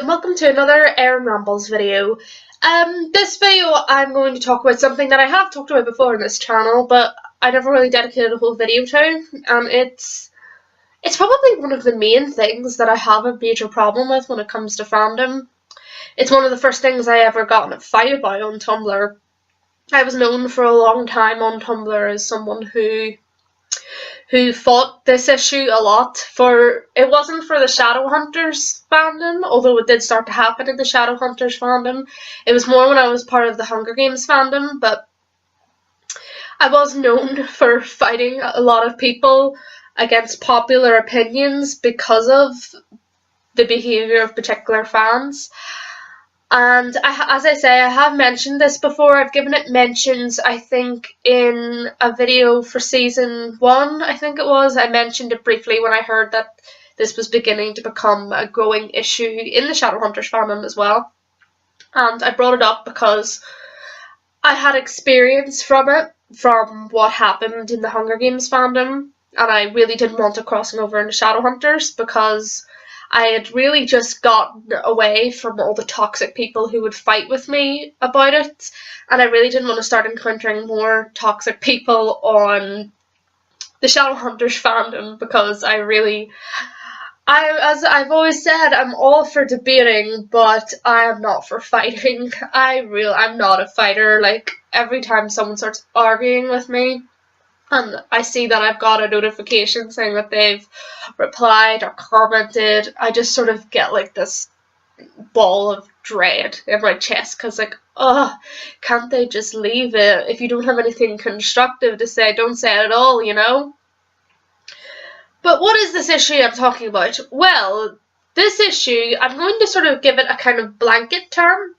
welcome to another Erin Rambles video. This video I'm going to talk about something that I have talked about before on this channel, but I never really dedicated a whole video to. It's probably one of the main things that I have a major problem with when it comes to fandom. It's one of the first things I ever got in a fight about on Tumblr. I was known for a long time on Tumblr as someone who fought this issue a lot. It wasn't for the Shadowhunters fandom, although it did start to happen in the Shadowhunters fandom. It was more when I was part of the Hunger Games fandom, but I was known for fighting a lot of people against popular opinions because of the behaviour of particular fans. And as I say, I have mentioned this before. I've given it mentions, I think, in a video for season 1, I think it was. I mentioned it briefly when I heard that this was beginning to become a growing issue in the Shadowhunters fandom as well. And I brought it up because I had experience from it, from what happened in the Hunger Games fandom, and I really didn't want it crossing over into Shadowhunters because I had really just gotten away from all the toxic people who would fight with me about it, and I really didn't want to start encountering more toxic people on the Shadowhunters fandom because as I've always said, I'm all for debating, but I am not for fighting. I'm not a fighter. Like, every time someone starts arguing with me, and I see that I've got a notification saying that they've replied or commented, I just sort of get like this ball of dread in my chest because, like, can't they just leave it? If you don't have anything constructive to say, don't say it at all, you know? But what is this issue I'm talking about? Well, this issue, I'm going to sort of give it a kind of blanket term.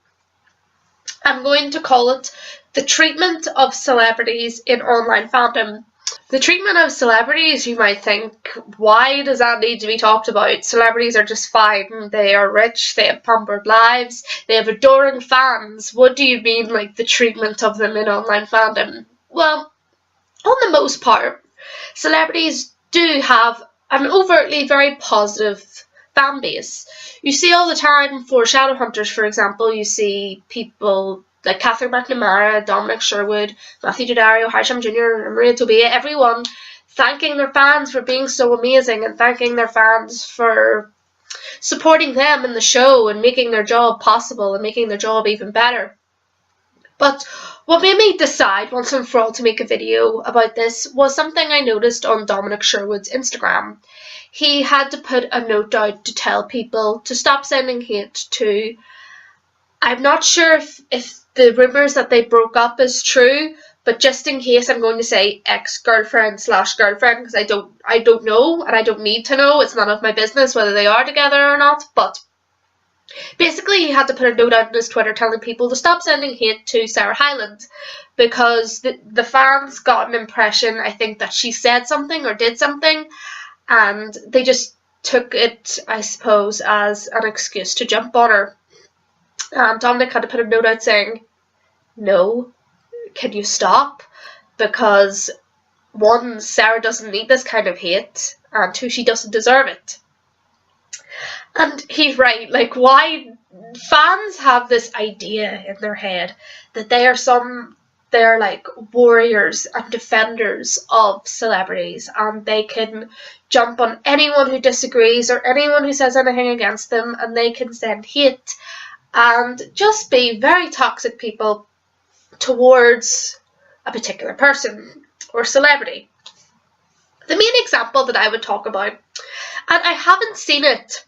I'm going to call it the treatment of celebrities in online fandom. The treatment of celebrities, you might think, why does that need to be talked about? Celebrities are just fine. They are rich, they have pampered lives, they have adoring fans. What do you mean, like, the treatment of them in online fandom? Well, on the most part, celebrities do have an overtly very positive fan base. You see all the time for Shadowhunters, for example, you see people like Catherine McNamara, Dominic Sherwood, Matthew Daddario, Harsham Jr., and Maria Tobia, everyone thanking their fans for being so amazing and thanking their fans for supporting them in the show and making their job possible and making their job even better. But what made me decide once and for all to make a video about this was something I noticed on Dominic Sherwood's Instagram. He had to put a note out to tell people to stop sending hate to, I'm not sure if the rumours that they broke up is true, but just in case I'm going to say ex-girlfriend/girlfriend because I don't know and I don't need to know. It's none of my business whether they are together or not, but basically he had to put a note out on his Twitter telling people to stop sending hate to Sarah Hyland because the fans got an impression, I think, that she said something or did something, and they just took it, I suppose, as an excuse to jump on her. Dominic had to put a note out saying, no, can you stop? Because 1, Sarah doesn't need this kind of hate, and 2, she doesn't deserve it. And he's right, like, why fans have this idea in their head that they're like warriors and defenders of celebrities, and they can jump on anyone who disagrees or anyone who says anything against them, and they can send hate and just be very toxic people towards a particular person or celebrity. The main example that I would talk about, and I haven't seen it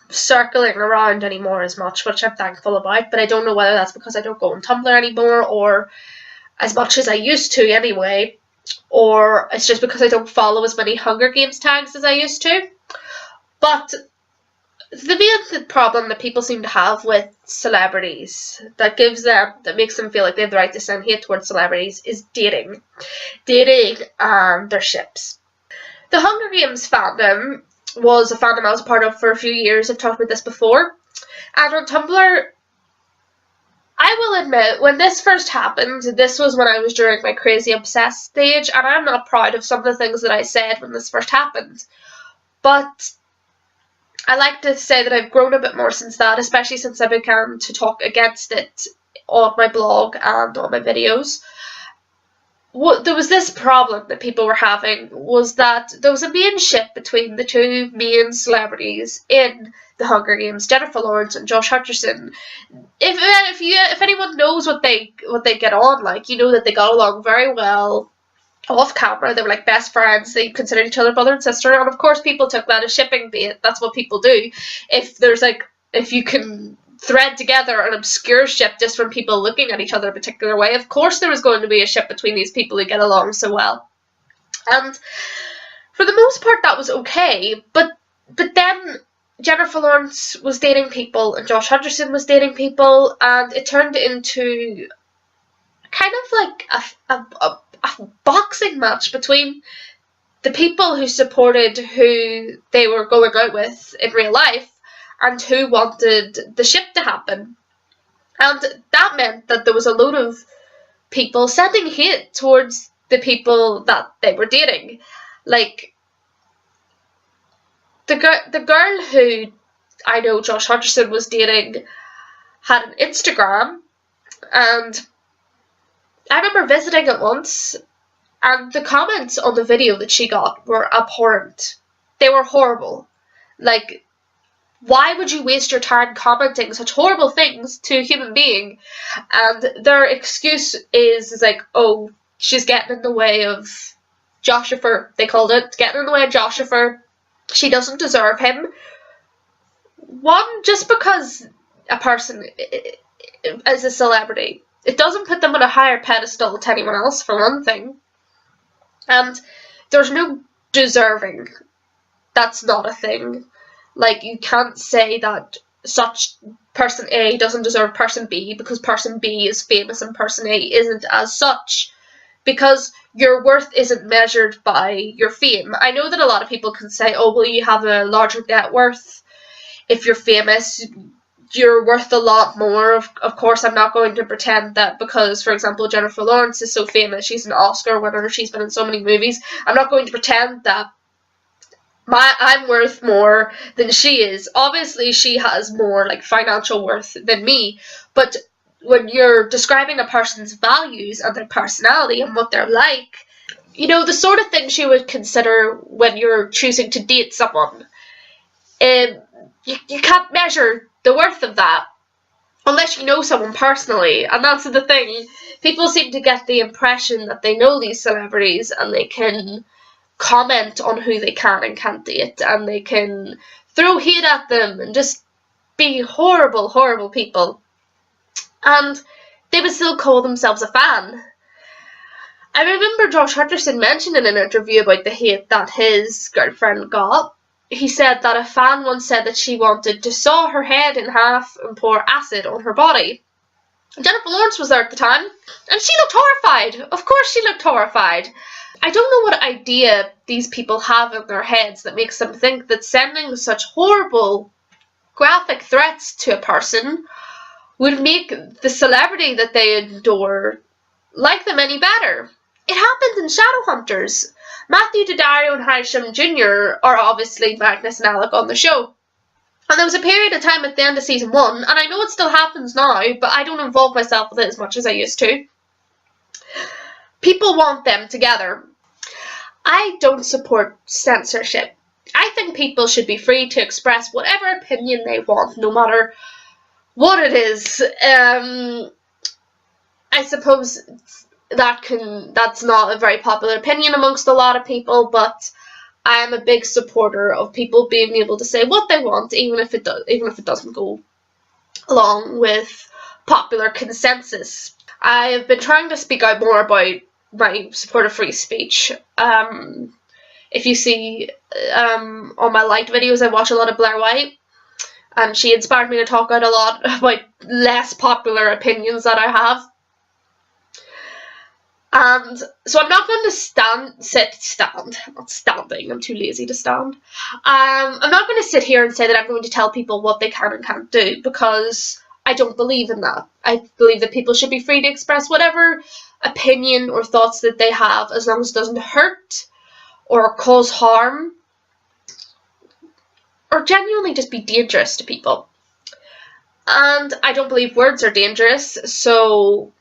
circling around anymore as much, which I'm thankful about, but I don't know whether that's because I don't go on Tumblr anymore or as much as I used to anyway, or it's just because I don't follow as many Hunger Games tags as I used to. But the main problem that people seem to have with celebrities that makes them feel like they have the right to send hate towards celebrities is dating and their ships. The Hunger Games fandom was a fandom I was a part of for a few years. I've talked about this before. And on Tumblr, I will admit, when this first happened, this was when I was during my crazy obsessed stage, and I'm not proud of some of the things that I said when this first happened. But I like to say that I've grown a bit more since that, especially since I began to talk against it on my blog and on my videos. There was this problem that people were having, was that there was a main ship between the two main celebrities in the Hunger Games, Jennifer Lawrence and Josh Hutcherson. If anyone knows what they get on like, you know that they got along very well off camera. They were like best friends. They considered each other brother and sister, and of course people took that as shipping bait. That's what people do. If you can thread together an obscure ship just from people looking at each other a particular way, of course there was going to be a ship between these people who get along so well. And for the most part that was okay, but then Jennifer Lawrence was dating people and Josh Hutcherson was dating people, and it turned into kind of like a boxing match between the people who supported who they were going out with in real life and who wanted the ship to happen. And that meant that there was a load of people sending hate towards the people that they were dating. Like, the girl who I know Josh Hutcherson was dating had an Instagram, and I remember visiting it once, and the comments on the video that she got were abhorrent. They were horrible. Like, why would you waste your time commenting such horrible things to a human being? And their excuse is like, oh, she's getting in the way of Joshifer, they called it, getting in the way of Joshifer. She doesn't deserve him. One, just because a person is a celebrity, it doesn't put them on a higher pedestal to anyone else, for one thing. And there's no deserving. That's not a thing. Like, you can't say that such person A doesn't deserve person B because person B is famous and person A isn't as such. Because your worth isn't measured by your fame. I know that a lot of people can say, oh, well, you have a larger net worth. If you're famous, you're worth a lot more. Of course, I'm not going to pretend that because, for example, Jennifer Lawrence is so famous, she's an Oscar winner, she's been in so many movies, I'm not going to pretend that I'm worth more than she is. Obviously, she has more like financial worth than me, but when you're describing a person's values and their personality and what they're like, you know, the sort of things you would consider when you're choosing to date someone, you can't measure the worth of that unless you know someone personally. And that's the thing. People seem to get the impression that they know these celebrities and they can comment on who they can and can't date, and they can throw hate at them and just be horrible, horrible people. And they would still call themselves a fan. I remember Josh Hutcherson mentioned in an interview about the hate that his girlfriend got. He said that a fan once said that she wanted to saw her head in half and pour acid on her body. Jennifer Lawrence was there at the time, and she looked horrified. Of course she looked horrified. I don't know what idea these people have in their heads that makes them think that sending such horrible, graphic threats to a person would make the celebrity that they adore like them any better. It happened in Shadowhunters. Matthew Daddario and Hysham Jr. are obviously Magnus and Alec on the show. And there was a period of time at the end of season 1, and I know it still happens now, but I don't involve myself with it as much as I used to. People want them together. I don't support censorship. I think people should be free to express whatever opinion they want, no matter what it is. I suppose that's not a very popular opinion amongst a lot of people, but I am a big supporter of people being able to say what they want, even if it doesn't go along with popular consensus. I have been trying to speak out more about my support of free speech. If you see on my liked videos, I watch a lot of Blair White, and she inspired me to talk out a lot about less popular opinions that I have. And so I'm not going to stand, not standing, I'm too lazy to stand. I'm not going to sit here and say that I'm going to tell people what they can and can't do, because I don't believe in that. I believe that people should be free to express whatever opinion or thoughts that they have, as long as it doesn't hurt or cause harm or genuinely just be dangerous to people. And I don't believe words are dangerous, so,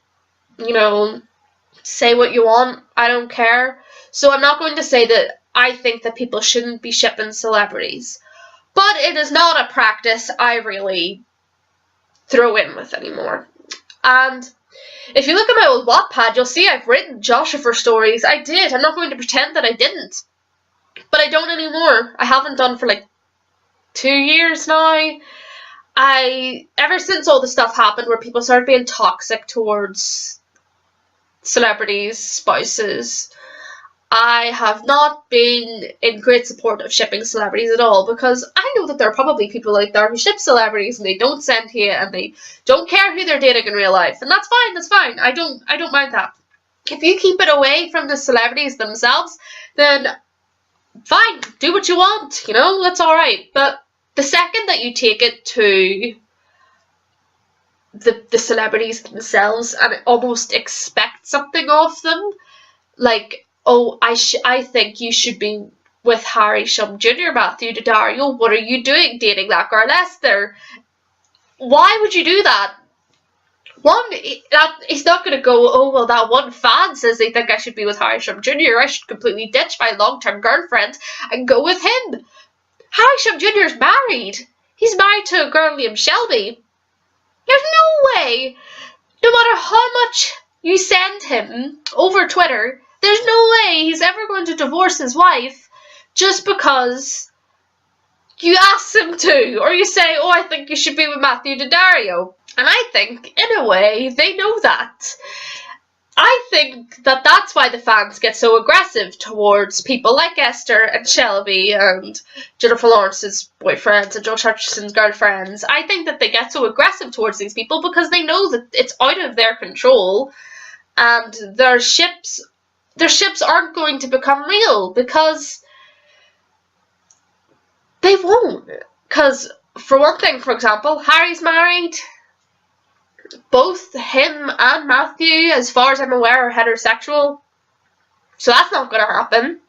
say what you want, I don't care. So I'm not going to say that I think that people shouldn't be shipping celebrities. But it is not a practice I really throw in with anymore. And if you look at my old Wattpad, you'll see I've written Joshua stories. I did. I'm not going to pretend that I didn't. But I don't anymore. I haven't done for 2 years now. Ever since all the stuff happened where people started being toxic towards celebrities, spouses, I have not been in great support of shipping celebrities at all, because I know that there are probably people out there who ship celebrities and they don't send hate and they don't care who they're dating in real life, and that's fine. I don't mind that. If you keep it away from the celebrities themselves, then fine, do what you want, that's alright. But the second that you take it to the celebrities themselves and almost expect something of them, oh, I think you should be with Harry Shum Jr., Matthew Daddario. What are you doing dating that girl Esther? Why would you do that? One, he's not going to go, oh, well, that one fan says they think I should be with Harry Shum Jr. I should completely ditch my long-term girlfriend and go with him. Harry Shum Jr. is married. He's married to a girl named Shelby. There's no way, no matter how much you send him over Twitter, there's no way he's ever going to divorce his wife just because you ask him to, or you say, oh, I think you should be with Matthew Daddario. And I think, in a way, they know that. I think that that's why the fans get so aggressive towards people like Esther and Shelby and Jennifer Lawrence's boyfriends and Josh Hutcherson's girlfriends. I think that they get so aggressive towards these people because they know that it's out of their control and their ships aren't going to become real, because they won't. Because, for one thing, for example, Harry's married. Both him and Matthew, as far as I'm aware, are heterosexual. So that's not going to happen.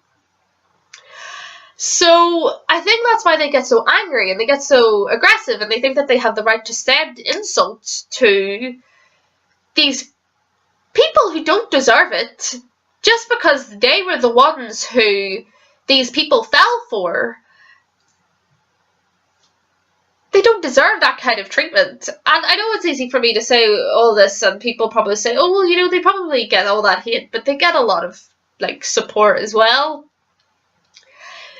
So I think that's why they get so angry and they get so aggressive, and they think that they have the right to send insults to these people who don't deserve it, just because they were the ones who these people fell for. They don't deserve that kind of treatment. And I know it's easy for me to say all this, and people probably say, oh, well, they probably get all that hate, but they get a lot of, support as well.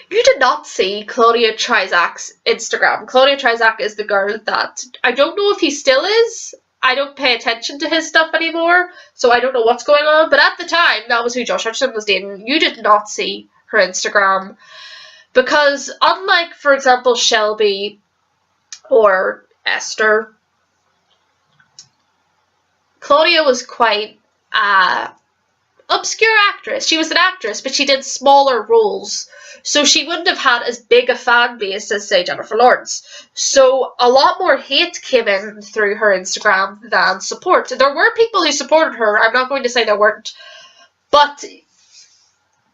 You did not see Claudia Trizak's Instagram. Claudia Trizak is the girl that, I don't know if he still is. I don't pay attention to his stuff anymore, so I don't know what's going on. But at the time, that was who Josh Hutcherson was dating. You did not see her Instagram. Because unlike, for example, Shelby or Esther, Claudia was quite obscure actress. She was an actress, but she did smaller roles, so she wouldn't have had as big a fan base as, say, Jennifer Lawrence. So a lot more hate came in through her Instagram than support. There were people who supported her, I'm not going to say there weren't, but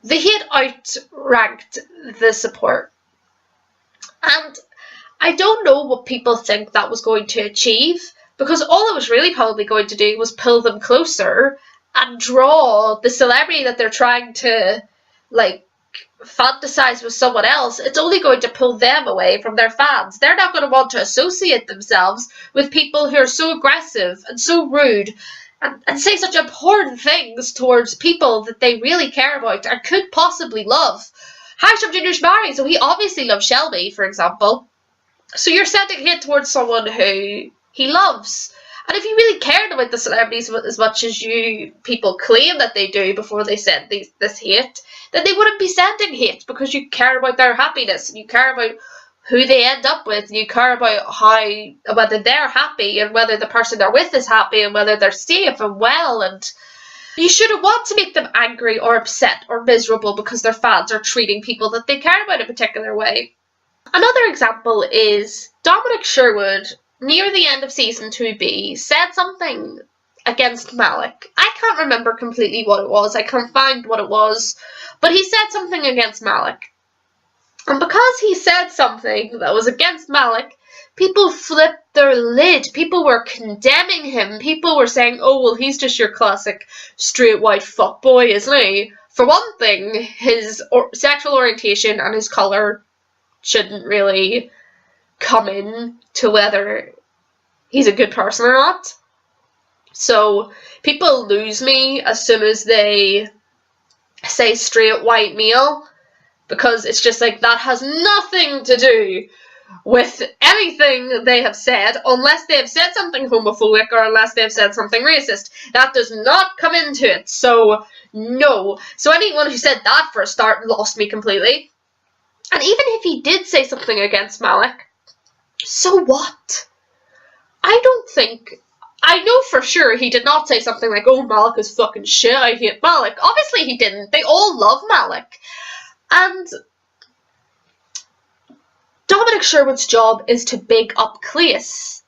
the hate outranked the support. And I don't know what people think that was going to achieve, because all it was really probably going to do was pull them closer and draw the celebrity that they're trying to, fantasize with someone else. It's only going to pull them away from their fans. They're not going to want to associate themselves with people who are so aggressive and so rude and say such abhorrent things towards people that they really care about and could possibly love. Harsham Jr.'s married, so he obviously loves Shelby, for example. So you're sending hate towards someone who he loves. And if you really cared about the celebrities as much as you people claim that they do before they send this hate, then they wouldn't be sending hate, because you care about their happiness and you care about who they end up with, and you care about whether they're happy and whether the person they're with is happy and whether they're safe and well, and you shouldn't want to make them angry or upset or miserable because their fans are treating people that they care about a particular way. Another example is Dominic Sherwood, near the end of season 2B, said something against Malik. I can't remember completely what it was. I can't find what it was. But he said something against Malik. And because he said something that was against Malik, people flipped their lid. People were condemning him. People were saying, oh, well, he's just your classic straight white fuckboy, isn't he? For one thing, his sexual orientation and his colour shouldn't really come in to whether he's a good person or not. So people lose me as soon as they say straight white male, because it's just like, that has nothing to do with anything they have said, unless they have said something homophobic or unless they have said something racist. That does not come into it, so no. So anyone who said that for a start lost me completely. And even if he did say something against Malik, so what? I know for sure he did not say something like, oh, Malik is fucking shit, I hate Malik. Obviously he didn't. They all love Malik. And Dominic Sherwood's job is to big up Claes.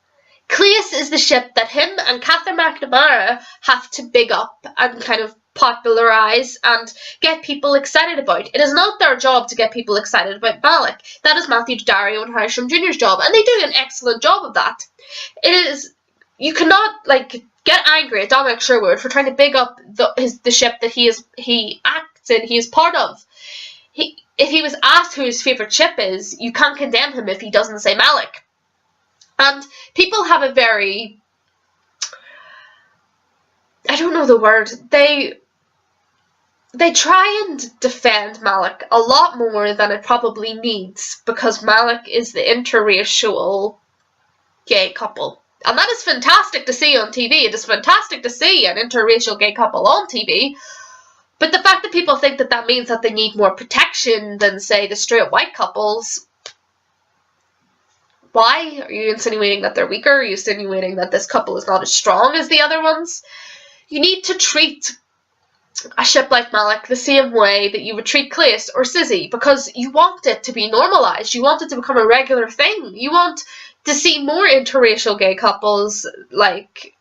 Claes is the ship that him and Catherine McNamara have to big up and kind of popularise and get people excited about. It is not their job to get people excited about Malik. That is Matthew Daddario and Harsham Jr.'s job, and they do an excellent job of that. You cannot, get angry at Dominic Sherwood for trying to big up the ship that he acts in, he is part of. If he was asked who his favourite ship is, you can't condemn him if he doesn't say Malik. And people have a very, I don't know the word, they try and defend Malik a lot more than it probably needs, because Malik is the interracial gay couple. And that is fantastic to see on TV. It is fantastic to see an interracial gay couple on TV. But the fact that people think that that means that they need more protection than, say, the straight white couples, why? Are you insinuating that they're weaker? Are you insinuating that this couple is not as strong as the other ones? You need to treat a ship like Malik the same way that you would treat Claes or Sizzy, because you want it to be normalised. You want it to become a regular thing. You want to see more interracial gay couples like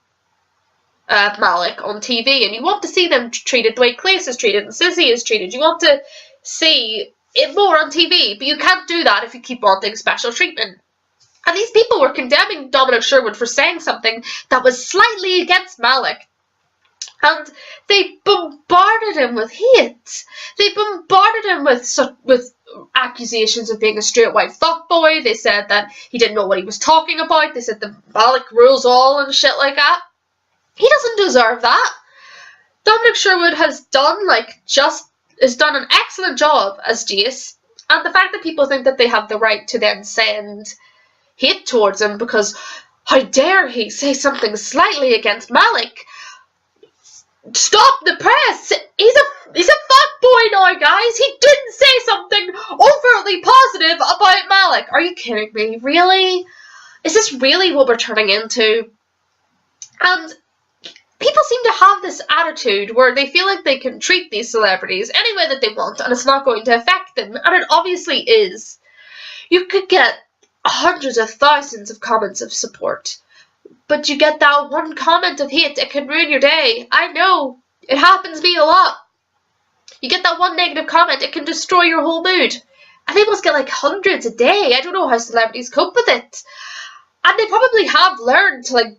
Malik on TV, and you want to see them treated the way Claes is treated and Sizzy is treated. You want to see it more on TV, but you can't do that if you keep wanting special treatment. And these people were condemning Dominic Sherwood for saying something that was slightly against Malik. And they bombarded him with hate. They bombarded him with accusations of being a straight white fuckboy. They said that he didn't know what he was talking about. They said that Malik rules all and shit like that. He doesn't deserve that. Dominic Sherwood has done an excellent job as Jace, and the fact that people think that they have the right to then send hate towards him because how dare he say something slightly against Malik? Stop the press! He's a fuckboy now, guys! He didn't say something overtly positive about Malik! Are you kidding me? Really? Is this really what we're turning into? And people seem to have this attitude where they feel like they can treat these celebrities any way that they want and it's not going to affect them, and it obviously is. You could get hundreds of thousands of comments of support, but you get that one comment of hate, it can ruin your day. I know, it happens to me a lot. You get that one negative comment, it can destroy your whole mood. And they must get hundreds a day. I don't know how celebrities cope with it. And they probably have learned to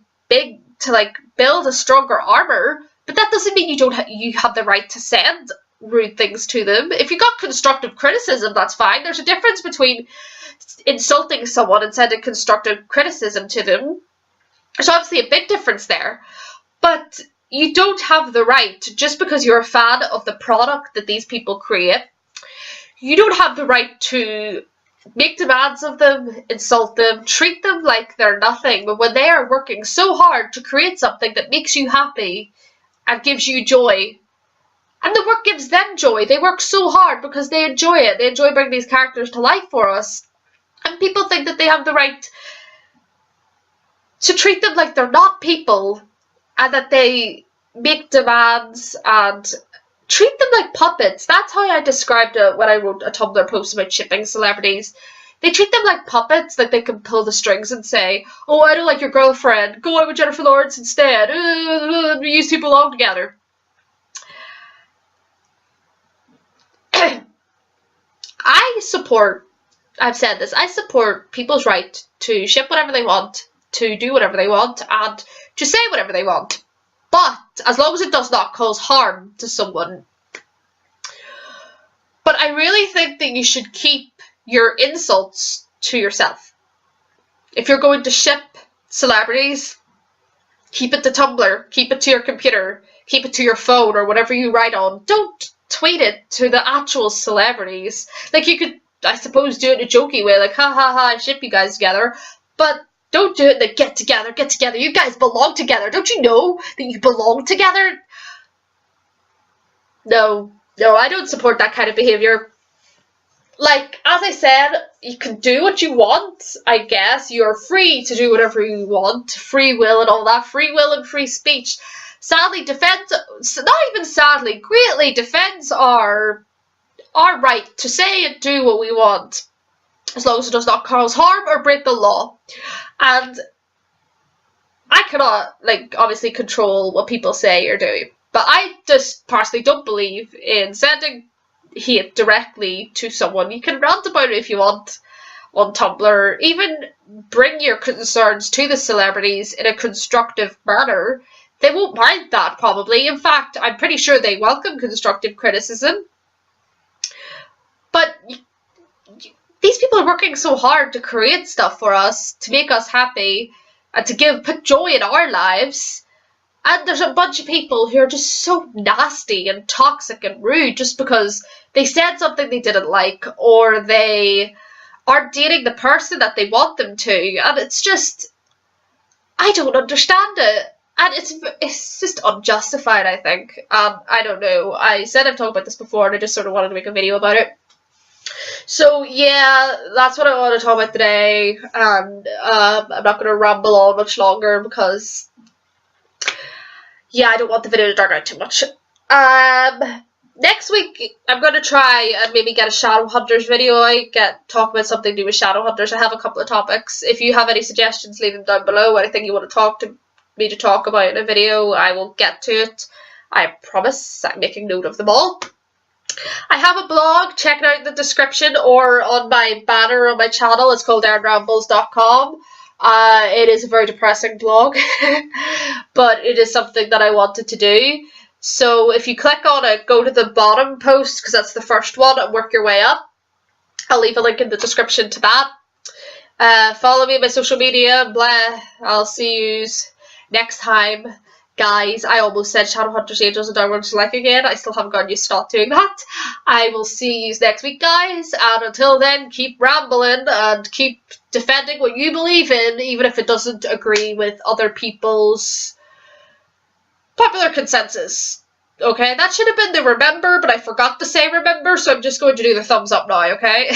build a stronger armor, but that doesn't mean you have the right to send rude things to them. If you got constructive criticism, that's fine. There's a difference between insulting someone and sending constructive criticism to them. There's obviously a big difference there. But you don't have the right, just because you're a fan of the product that these people create, you don't have the right to make demands of them, insult them, treat them like they're nothing, but when they are working so hard to create something that makes you happy and gives you joy, and the work gives them joy, they work so hard because they enjoy it, they enjoy bringing these characters to life for us, and people think that they have the right to treat them like they're not people, and that they make demands and treat them like puppets. That's how I described it when I wrote a Tumblr post about shipping celebrities. They treat them like puppets, like they can pull the strings and say, oh, I don't like your girlfriend, go out with Jennifer Lawrence instead, you two belong together. I support I've said this, I support people's right to ship whatever they want, to do whatever they want, and to say whatever they want. But as long as it does not cause harm to someone. But I really think that you should keep your insults to yourself. If you're going to ship celebrities, keep it to Tumblr, keep it to your computer, keep it to your phone or whatever you write on. Don't tweet it to the actual celebrities. Like, you could, I suppose, do it in a jokey way, like, ha ha ha, I ship you guys together. But don't do it like, get together, you guys belong together. Don't you know that you belong together? No, I don't support that kind of behaviour. Like, as I said, you can do what you want, I guess. You're free to do whatever you want. Free will and all that. Free will and free speech. Sadly, not even sadly, greatly defends our right to say and do what we want, as long as it does not cause harm or break the law. And I cannot, like, obviously control what people say or do, but I just personally don't believe in sending hate directly to someone. You can rant about it if you want on Tumblr. Even bring your concerns to the celebrities in a constructive manner. They won't mind that, probably. In fact, I'm pretty sure they welcome constructive criticism. But these people are working so hard to create stuff for us, to make us happy, and to put joy in our lives. And there's a bunch of people who are just so nasty and toxic and rude just because they said something they didn't like, or they aren't dating the person that they want them to. And it's just, I don't understand it. And it's just unjustified, I think. I don't know. I said I've talked about this before and I just sort of wanted to make a video about it. So yeah, that's what I want to talk about today. And I'm not going to ramble on much longer because, yeah, I don't want the video to drag out too much. Next week, I'm going to try and maybe get a Shadowhunters video. Talk about something new with Shadowhunters. I have a couple of topics. If you have any suggestions, leave them down below. Anything you want to talk about in a video, I will get to it. I promise. I'm making note of them all. I have a blog. Check it out in the description or on my banner on my channel. It's called Rambles.com. It is a very depressing blog, but it is something that I wanted to do. So if you click on it, go to the bottom post, because that's the first one, and work your way up. I'll leave a link in the description to that. Follow me on my social media, blah. I'll see you next time. Guys, I almost said Shadowhunters, Angels, and Downwards Like again. I still haven't gotten used to not doing that. I will see you next week, guys. And until then, keep rambling and keep defending what you believe in, even if it doesn't agree with other people's popular consensus. Okay, that should have been the remember, but I forgot to say remember, so I'm just going to do the thumbs up now, okay?